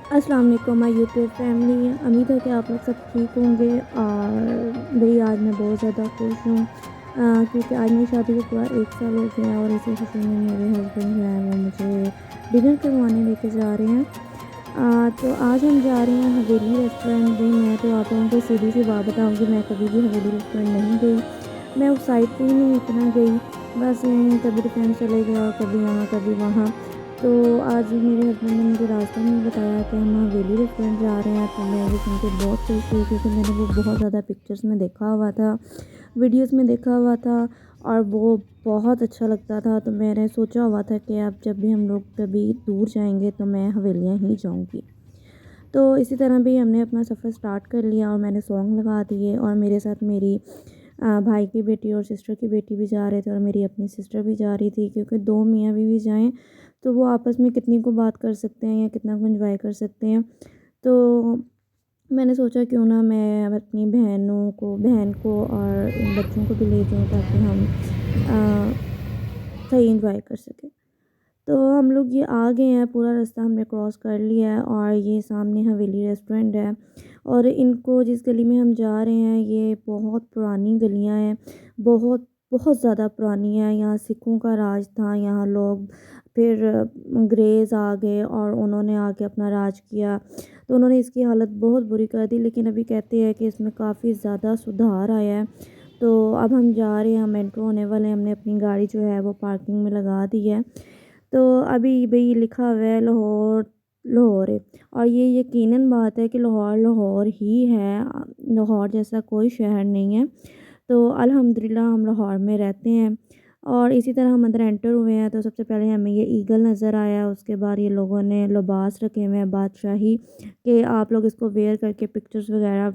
अस्सलाम वालेकुम my YouTube family. उम्मीद है कि आप लोग सब ठीक होंगे। और भाई आज मैं बहुत ज़्यादा खुश हूँ क्योंकि आज मेरी शादी को पूरा 1 साल हो गया है और इसी खुशी में मेरे हस्बैंड जो है वो मुझे डिनर करवाने लेके जा रहे हैं। तो आज हम जा रहे हैं हवेली रेस्टोरेंट। भाई मैं तो आप लोगों को सीधी सी बात बताऊँगी, मैं कभी भी हवेली रेस्टोरेंट नहीं गई। मैं उस साइड पे ही नहीं इतना गई, बस यूँ कभी डिफेंस चले गया, कभी यहाँ कभी वहाँ। तो आज मेरे हस्बैंड ने मुझे रास्ते में बताया कि हम हवेली रेस्टोरेंट जा रहे हैं, तो मैं ये सुन के बहुत खुश हुई क्योंकि मैंने वो बहुत ज़्यादा पिक्चर्स में देखा हुआ था, वीडियोस में देखा हुआ था और वो बहुत अच्छा लगता था। तो मैंने सोचा हुआ था कि अब जब भी हम लोग कभी दूर जाएंगे तो मैं हवेलियाँ ही जाऊँगी। तो इसी तरह भी हमने अपना सफ़र स्टार्ट कर लिया और मैंने सॉन्ग लगा दिए और मेरे साथ मेरी भाई की बेटी और सिस्टर की बेटी भी जा रहे थे और मेरी अपनी सिस्टर भी जा रही थी, क्योंकि दो मियाँ बीवी जाएँ तो वो आपस में कितनी को बात कर सकते हैं या कितना को एंजॉय कर सकते हैं। तो मैंने सोचा क्यों ना मैं अपनी बहन को और इन बच्चों को भी ले जाऊँ ताकि हम अ, सही एंजॉय कर सकें। तो हम लोग ये आ गए हैं, पूरा रास्ता हमने क्रॉस कर लिया है और ये सामने हवेली रेस्टोरेंट है। और इनको जिस गली में हम जा रहे हैं ये बहुत पुरानी गलियां हैं, बहुत बहुत ज़्यादा पुरानी है। यहाँ सिखों का राज था, यहाँ लोग फिर अंग्रेज़ आ गए और उन्होंने आके अपना राज किया, तो उन्होंने इसकी हालत बहुत बुरी कर दी। लेकिन अभी कहते हैं कि इसमें काफ़ी ज़्यादा सुधार आया है। तो अब हम जा रहे हैं, हम एंटर होने वाले हैं, हमने अपनी गाड़ी जो है वो पार्किंग में लगा दी है। तो अभी भई लिखा हुआ है लाहौर, लाहौर है। और ये यकीनन बात है कि लाहौर लाहौर ही है, लाहौर जैसा कोई शहर नहीं है। तो अल्हम्दुलिल्लाह हम लाहौर में रहते हैं। और इसी तरह हम अंदर एंटर हुए हैं तो सबसे पहले हमें ये ईगल नज़र आया, उसके बाद ये लोगों ने लिबास रखे हुए हैं बादशाही के, आप लोग इसको वेयर करके पिक्चर्स वगैरह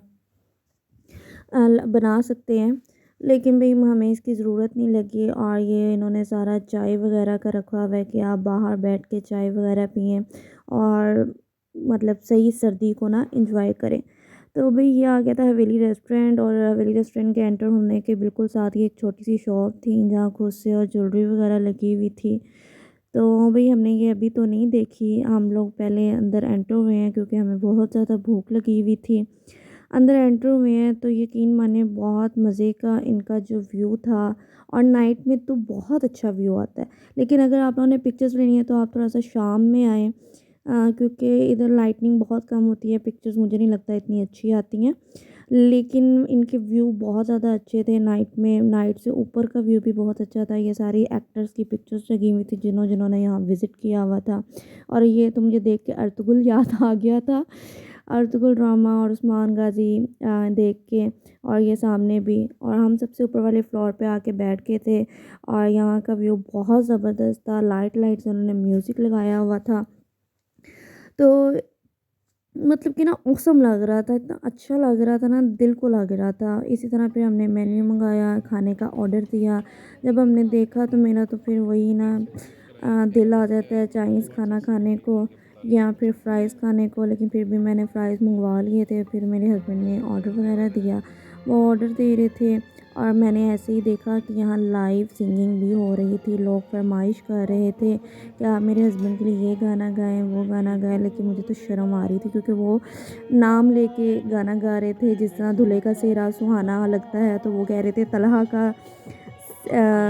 बना सकते हैं। लेकिन भई हमें इसकी ज़रूरत नहीं लगी और ये इन्होंने सारा चाय वगैरह का रखा हुआ है कि आप बाहर बैठ के चाय वगैरह पिएँ और मतलब सही सर्दी को ना एंजॉय करें। तो भई ये आ गया था हवेली रेस्टोरेंट और हवेली रेस्टोरेंट के एंटर होने के बिल्कुल साथ ही एक छोटी-सी शॉप थी जहाँ खुद से और ज्वेलरी वगैरह लगी हुई थी। तो भई हमने ये अभी तो नहीं देखी, हम लोग पहले अंदर एंटर हुए हैं क्योंकि हमें बहुत ज़्यादा भूख लगी हुई थी। अंदर एंटर हुए हैं तो यकीन मानिए बहुत मज़े का इनका जो व्यू था। और नाइट में तो बहुत अच्छा व्यू आता है। लेकिन अगर आप लोगों ने पिक्चर्स लेनी है तो आप थोड़ा-सा शाम में आएँ, क्योंकि इधर लाइटनिंग बहुत कम होती है, पिक्चर्स मुझे नहीं लगता इतनी अच्छी आती हैं। लेकिन इनके व्यू बहुत ज़्यादा अच्छे थे नाइट में, नाइट से ऊपर का व्यू भी बहुत अच्छा था। ये सारी एक्टर्स की पिक्चर्स लगी हुई थी जिन्होंने यहाँ विज़िट किया हुआ था। और ये तो मुझे देख के अर्तुगरुल याद आ गया था। अर्तुगरुल ड्रामा और उस्मान गाज़ी देख के। और ये सामने भी, और हम सबसे ऊपर वाले फ्लोर पे आके बैठ गए थे और यहाँ का व्यू बहुत ज़बरदस्त था। लाइट से उन्होंने म्यूज़िक लगाया हुआ था। तो मतलब कि ना ऑसम लग रहा था, इतना अच्छा लग रहा था ना, दिल को लग रहा था। इसी तरह फिर हमने मेन्यू मंगाया, खाने का ऑर्डर दिया। जब हमने देखा तो मेरा तो फिर वही ना दिल आ जाता है चाइनीज़ खाना खाने को या फिर फ़्राइज़ खाने को। लेकिन फिर भी मैंने फ़्राइज़ मंगवा लिए थे। फिर मेरे हस्बैंड ने ऑर्डर वगैरह दिया, वो ऑर्डर दे रहे थे और मैंने ऐसे ही देखा कि यहाँ लाइव सिंगिंग भी हो रही थी, लोग फरमाइश कर रहे थे कि आप मेरे हस्बैंड के लिए ये गाना गाएँ, वो गाना गाएँ। लेकिन मुझे तो शर्म आ रही थी क्योंकि वो नाम लेके गाना गा रहे थे। जिस तरह दूल्हे का सेहरा सुहाना लगता है तो वो कह रहे थे तलहा का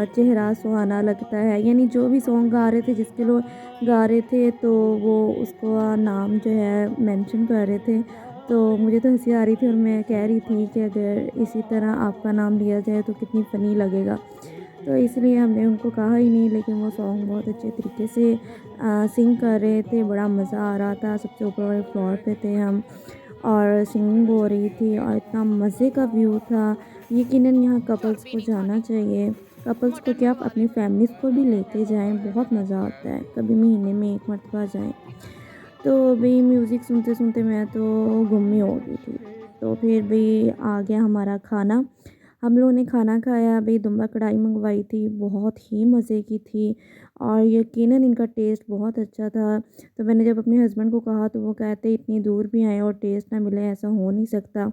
चेहरा सुहाना लगता है, यानी जो भी सॉन्ग गा रहे थे जिसके लोग गा रहे थे तो वो उसको नाम जो है मेंशन कर रहे थे। तो मुझे तो हंसी आ रही थी और मैं कह रही थी कि अगर इसी तरह आपका नाम लिया जाए तो कितनी फ़नी लगेगा। तो इसलिए हमने उनको कहा ही नहीं, लेकिन वो सॉन्ग बहुत अच्छे तरीके से सिंग कर रहे थे, बड़ा मज़ा आ रहा था। सबसे ऊपर वाले फ्लोर पे थे हम और सिंगिंग हो रही थी और इतना मज़े का व्यू था। यकीनन यहाँ कपल्स को जाना चाहिए। कपल्स को क्या, आप अपनी फैमिलीज़ को भी लेके जाएँ, बहुत मज़ा आता है। कभी महीने में 1 मरतबा जाएँ। तो भई म्यूज़िक सुनते-सुनते मैं तो गुम ही हो गई थी। तो फिर भई आ गया हमारा खाना। हम लोगों ने खाना खाया, भई दुम्बा कढ़ाई मँगवाई थी, बहुत ही मज़े की थी और यकीनन इनका टेस्ट बहुत अच्छा था। तो मैंने जब अपने हस्बैंड को कहा तो वो कहते इतनी दूर भी आए और टेस्ट ना मिले, ऐसा हो नहीं सकता।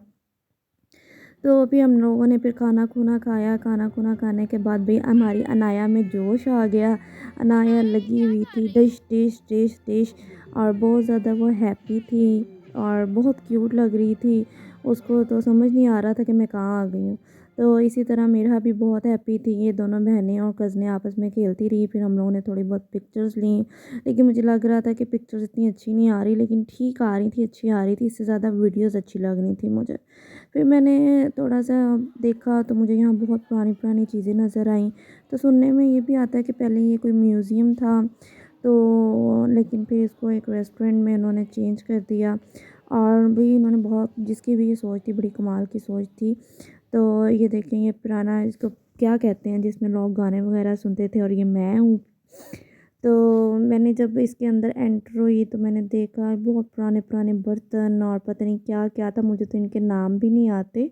तो फिर हम लोगों ने फिर खाना खूना खाया। खाना खूना खाने के बाद भी हमारी अनाया में जोश आ गया। अनाया लगी हुई थी डिश डिश डिश डिश, और बहुत ज़्यादा वो हैप्पी थी और बहुत क्यूट लग रही थी। उसको तो समझ नहीं आ रहा था कि मैं कहाँ आ गई हूँ। तो इसी तरह मेरा भी बहुत हैप्पी थी। ये दोनों बहनें और कज़नें आपस में खेलती रही। फिर हम लोगों ने थोड़ी बहुत पिक्चर्स ली, लेकिन मुझे लग रहा था कि पिक्चर्स इतनी अच्छी नहीं आ रही, लेकिन ठीक आ रही थी, अच्छी आ रही थी। इससे ज़्यादा वीडियोज़ अच्छी लग रही थी मुझे। फिर मैंने थोड़ा-सा देखा तो मुझे यहाँ बहुत पुरानी-पुरानी चीज़ें नज़र आईं। तो सुनने में ये भी आता है कि पहले ये कोई म्यूज़ियम था, तो लेकिन फिर इसको एक रेस्टोरेंट में उन्होंने चेंज कर दिया। और भी इन्होंने बहुत, जिसकी भी ये सोच थी, बड़ी कमाल की सोच थी। तो ये देखें, ये पुराना, इसको क्या कहते हैं, जिसमें लोग गाने वगैरह सुनते थे, और ये मैं हूँ। तो मैंने जब इसके अंदर एंटर हुई तो मैंने देखा बहुत पुराने-पुराने बर्तन और पता नहीं क्या-क्या था, मुझे तो इनके नाम भी नहीं आते।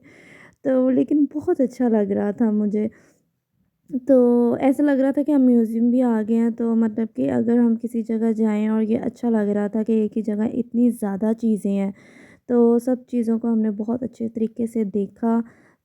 तो लेकिन बहुत अच्छा लग रहा था मुझे। तो ऐसा लग रहा था कि हम म्यूज़ियम भी आ गए हैं। तो मतलब कि अगर हम किसी जगह जाएँ, और ये अच्छा लग रहा था कि एक ही जगह इतनी ज़्यादा चीज़ें हैं। तो सब चीज़ों को हमने बहुत अच्छे तरीके से देखा।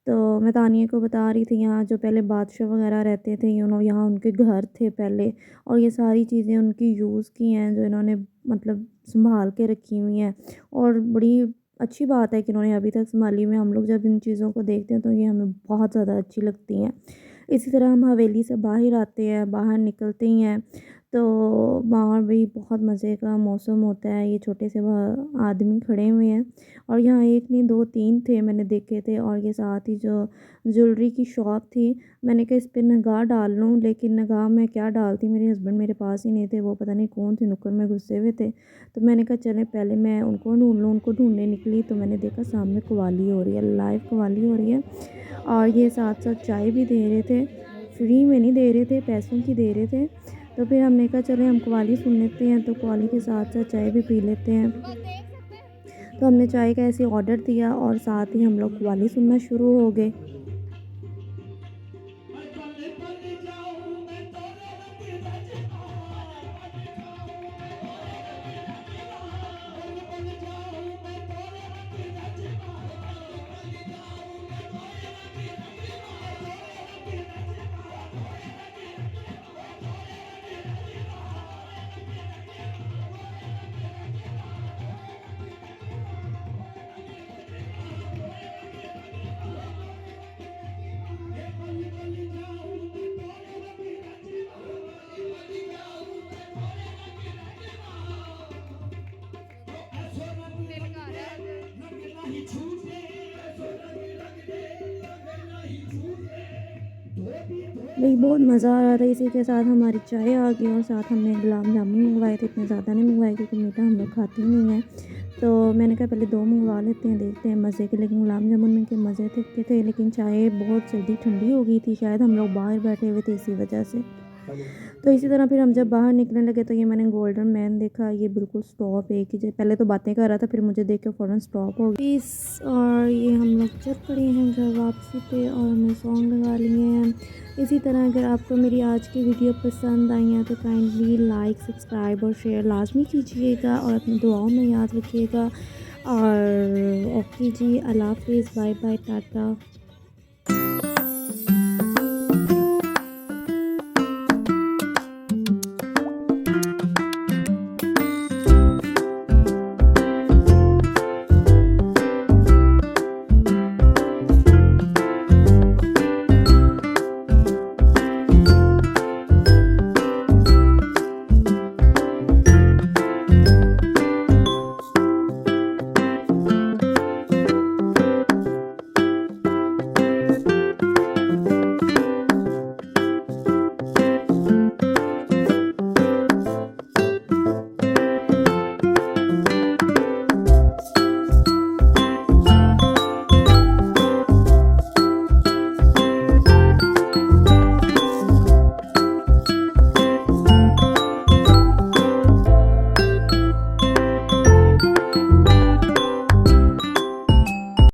तो मैं तानिया को बता रही थी, यहाँ जो पहले बादशाह वग़ैरह रहते थे, यहाँ उनके घर थे पहले, और ये सारी चीज़ें उनकी यूज़ की हैं, जो इन्होंने मतलब सँभाल के रखी हुई हैं। और बड़ी अच्छी बात है कि इन्होंने अभी तक सँभाली हुई हैं। हम लोग जब इन चीज़ों को देखते हैं तो ये हमें बहुत ज़्यादा अच्छी लगती हैं। इसी तरह हम हवेली से बाहर आते हैं, बाहर निकलते ही हैं, तो बाहर भी बहुत मज़े का मौसम होता है। ये छोटे से वह आदमी खड़े हुए हैं, और यहाँ एक नहीं दो तीन थे, मैंने देखे थे। और ये साथ ही जो ज्वेलरी की शॉप थी, मैंने कहा इस पे निगाह डाल लूँ, लेकिन निगाह में क्या डालती, मेरे हस्बैंड मेरे पास ही नहीं थे, वो पता नहीं कौन थे, नुक्कड़ में घुसे हुए थे। तो मैंने कहा चलें पहले मैं उनको ढूँढ लूँ। उनको ढूँढने निकली तो मैंने देखा सामने कव्वाली हो रही है, लाइव कव्वाली हो रही है। और ये साथ-साथ चाय भी दे रहे थे, फ्री में नहीं दे रहे थे, पैसों की दे रहे थे। तो फिर हमने कहा चलें हम कव्वाली सुन लेते हैं, तो कव्वाली के साथ-साथ चाय भी पी लेते हैं। तो हमने चाय का ऐसे ऑर्डर दिया, और साथ ही हम लोग कव्वाली सुनना शुरू हो गए। भई बहुत मज़ा आ रहा था। इसी के साथ हमारी चाय आ गई, और साथ हमने गुलाब जामुन मँगवाए थे। इतने ज़्यादा नहीं मँगवाए क्योंकि मीठा हम लोग खाते ही नहीं हैं। तो मैंने कहा पहले 2 मँगवा लेते हैं, देखते हैं मज़े के। लेकिन गुलाब जामुन में के मज़े थे, लेकिन चाय बहुत जल्दी ठंडी हो गई थी। शायद हम लोग बाहर बैठे हुए थे इसी वजह से। तो इसी तरह फिर हम जब बाहर निकलने लगे तो ये मैंने गोल्डन मैन देखा। ये बिल्कुल स्टॉप एक ही जगह, पहले तो बातें कर रहा था, फिर मुझे देख के फ़ौरन स्टॉप हो गया। पीस, और ये हम लोग चल पड़े हैं घर वापसी पे, और हमने सॉन्ग लगा लिए हैं। इसी तरह अगर आपको मेरी आज की वीडियो पसंद आई है तो काइंडली लाइक, सब्सक्राइब और शेयर लाज़मी कीजिएगा, और अपनी दुआओं में याद रखिएगा। और ओके जी, अल्लाह हाफ़िज़, बाय बाय, टाटा।